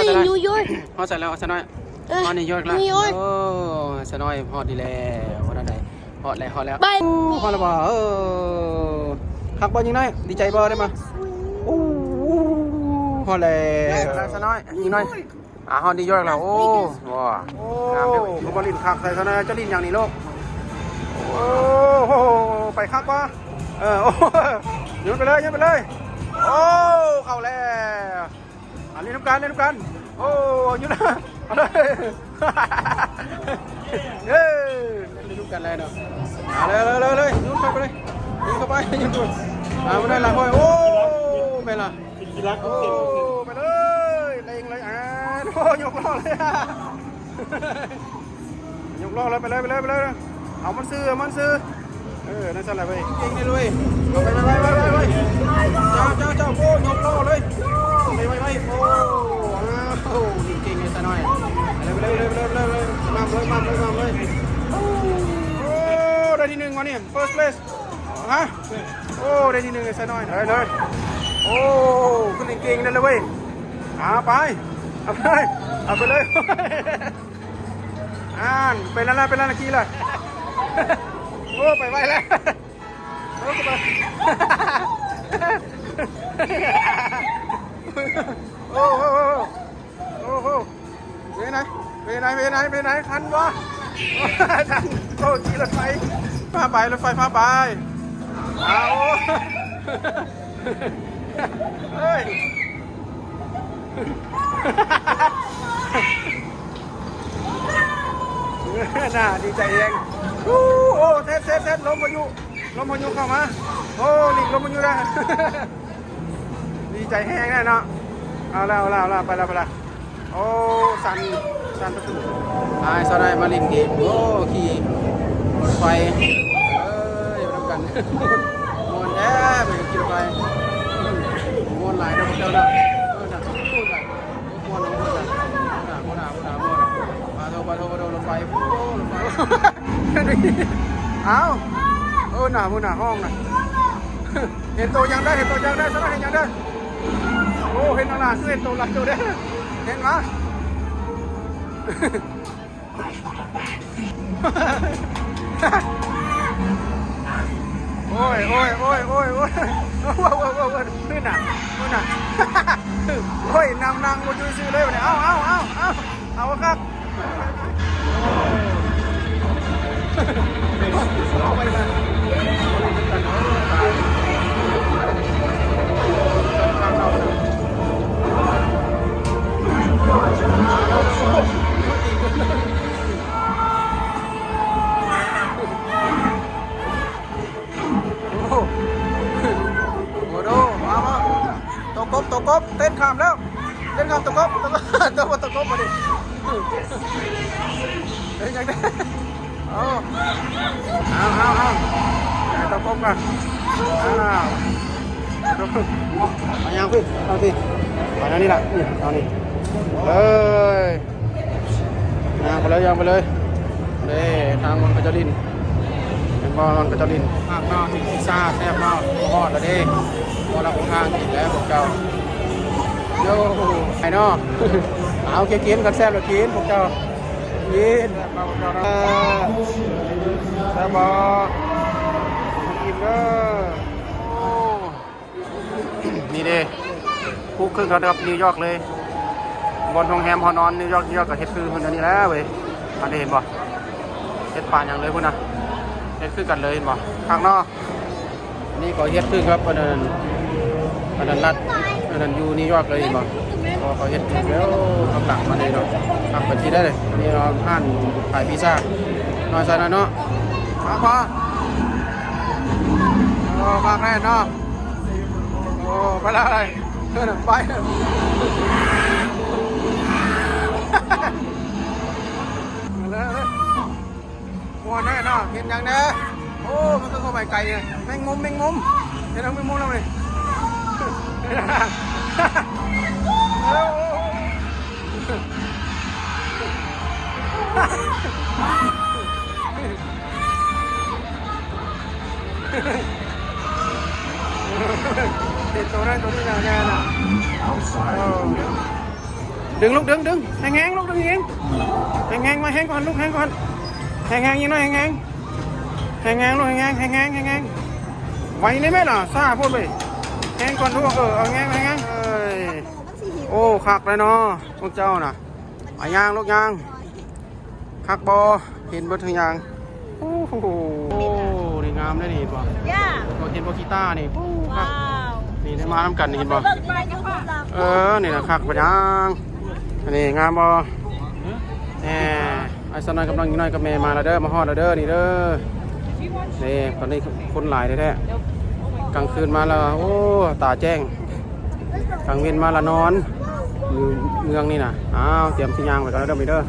in New York ฮอดใส่แล้วสน้อยฮอดนิวยอร์กแล้วโอ้สน้อยฮอดดีแล้วฮอดอะไรฮอดแล้ว Bye ฮอดแล้วบ่ฮักบ่ยิงน้อยดีใจบ่ได้มาโอ้ฮอดแล้วสน้อยยิงน้อยฮอดนิวยอร์กแล้วโอ้ว้างามเด้อบ่ลิ้นคักใส่สน้อยจะลิ้นอย่างนี้โลกโอ้โหไปคักบ่โอ้ยืนไปเลยโอ้เข้าแล้วอันนี้น้ำกันโอ้ยืนนะเอาเลยเฮ้ยนี่น้ำกันเลยเนาะเลยยืนเข้าไปเลยยืนเข้าไปยืนดูมาได้ละพ่อยโอ้ไปละโอ้ไปเลยเล็งเลยโอ้ยกล้อเลยยกล้อเลยไปเลยเอามันซื้อนั่นสั่นแหละไปเก่งเลยลุยไปเจ้าโอ้ยกล้อเลยไปโอ้เก่งเลยซะหน่อยไปเลยมาเลยโอ้ได้ที่หนึ่งวะเนี่ย first place ฮะโอ้ได้ที่หนึ่งเลยซะหน่อยเลยโอ้ขึ้นเก่งนั่นเลยเว้ยไปเลยเป็นแล้วกี่เลยโอ้ไปไวแล้วโอ้ไปโอ้เวไหนทันวะทันโอ้ขี่รถไฟพาไปเอาเฮ้ยน่าดีใจเองโอ้เทสลมพายุเข้ามาโอ้หลีกลมพายุได้ดีใจแห้งแน่เนาะเอาแล้วไปละโอ้สันประตูสไลด์มาลินเกมโอ้ขี่รถไฟอยู่ด้วยกันมวนไปขี่รถไฟมวนหลายนะพวกเจ้านะพูดกันมวนมาโทรรถไฟเอาหน้าห้องน่ะเห็นตัวยังได้สไลด์เห็นยังได้โอ้เห็นหน้าคือเห็นตัวหลังตัวเด้เห็นไหมโอ้ยขึ้นน่ะโอ้ยนั่งบนยูซีเลยวันนี้เอาครับตกบเต้นข้ามแล้วตกบมาดิเฮ้ยยังได้เอาตกบกันมายังพี่เอาสิไปนั่นนี่แหละเอานี่ยังไปเลยนี่ทางมันก็จะดินเป็นบอลมันก็จะดินภาคนอกที่พิซซ่าแซ่บมากทอดแล้วดิบอลเราของข้างกินแล้วพวกเจ้าโย่ไอ้นอเอากินกันแซ่บแล้วกินพวกเจ้ากินมาพวกเจ้าแซ่บบอกินเด้อนี่ดิคุกครึ่งเขากับนิวยอร์กเลยบนโรงแรมพอนอนนิวยอร์กกับเฮ็ดคือคนนี้แล้วเว้ยอันนี้เห็นบ่เฮ็ดป่านอย่างเลยพุ่นนะเฮ็ดคือกันเลยเห็นบ่ข้างนอกนี่ก็เฮ็ดคือครับอันนั้นรัฐอันนั้นอยู่นิวยอร์กเลยเห็นบ่เขาเฮ็ดแล้วข้างหลังมาเลยเนาะทำบัญชีได้เลยนี่เราห้านขายพิซซ่าน้อยใส่หน่อยเนาะพอมากแน่เนาะไปเลยไปมัวแน่เนาะเห็นยังแน่โอ้มันก็เข้าไปไกลเลยแมงมุมเห็นแมงมุมแล้วเลยตัวนี้นะ ดึงลูกดึงแห้งๆลูกดึงเองแห้งๆมาแห้งก่อนลูกแห้งก่อนแห้งๆยิงหน่อยแห้งลูกแห้งไว้ได้ไหมล่ะซ่าพูดไปแห้งก่อนลูกเอาแห้งเอ้ยโอ้คักเลยเนาะพวกเจ้าน่ะเอายางลูกยางคักบอเห็นเบิดทุกอย่างโอ้โหนี่งามได้นี่ป่ะเราเห็นโบกีต้านี่ว้าวนี่ได้มาทำกันนี่เห็นป่ะนี่นะคักปะยังนี่งามบอไอ้สนอยกำลังยิงน้อยกับแม่มาแล้วเด้อมาฮอดแล้วเด้อนี่เด้อนี่ตอนนี้คนหลายแท้ๆกลางคืนมาแล้วโอ้ตาแจ้งกลางเว้นมาละนอนอยู่เมืองนี่นะอ้าวเตรียมที่ยางไว้กันแล้วเด้อไปเด้อ